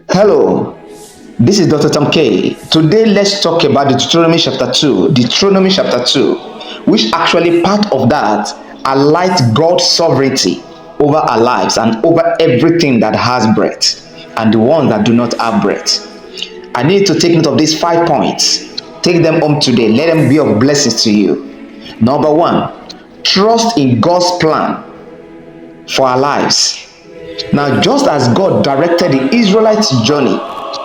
Hello, this is Dr. Tom K. Today, let's talk about Deuteronomy chapter 2. Deuteronomy chapter 2, which actually part of that highlights God's sovereignty over our lives and over everything that has breath and the ones that do not have breath. I need to take note of these 5 points. Take them home today. Let them be of blessings to you. Number one, trust in God's plan for our lives. Now, just as God directed the Israelites' journey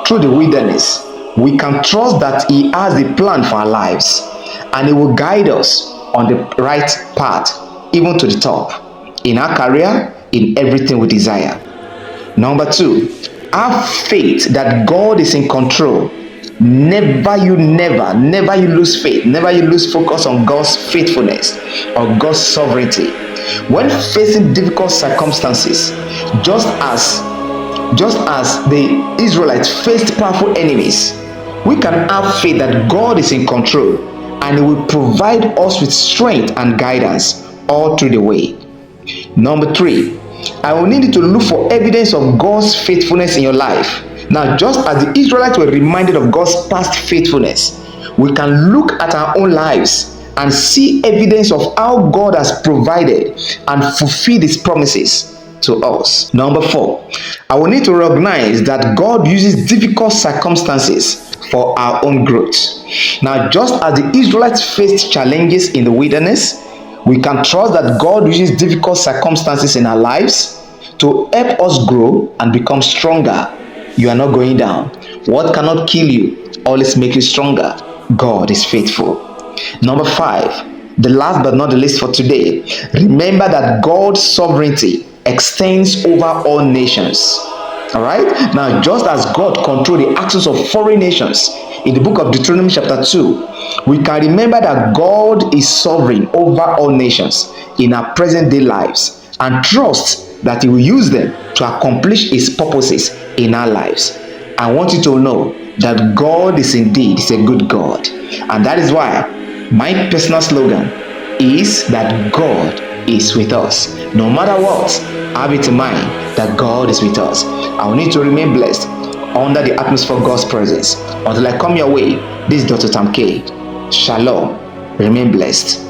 through the wilderness, we can trust that He has a plan for our lives and He will guide us on the right path, even to the top, in our career, in everything we desire. Number two, have faith that God is in control. Never you lose faith, never you lose focus on God's faithfulness or God's sovereignty. When facing difficult circumstances, just as the Israelites faced powerful enemies, we can have faith that God is in control and He will provide us with strength and guidance all through the way. Number three, I will need you to look for evidence of God's faithfulness in your life. Now, just as the Israelites were reminded of God's past faithfulness, we can look at our own lives and see evidence of how God has provided and fulfilled His promises to us. Number four, I will need to recognize that God uses difficult circumstances for our own growth. Now, just as the Israelites faced challenges in the wilderness, we can trust that God uses difficult circumstances in our lives to help us grow and become stronger. You are not going down. What cannot kill you always makes you stronger. God is faithful. Number five, the last but not the least for today, remember that God's sovereignty extends over all nations. All right? Now, just as God controls the actions of foreign nations in the book of Deuteronomy chapter 2, we can remember that God is sovereign over all nations in our present day lives and trust that He will use them to accomplish His purposes in our lives. I want you to know that God is indeed a good God, and that is why my personal slogan is that God is with us. No matter what, have it in mind that God is with us. I will need to remain blessed under the atmosphere of God's presence. Until I come your way, this is Dr. Tam K. Shalom. Remain blessed.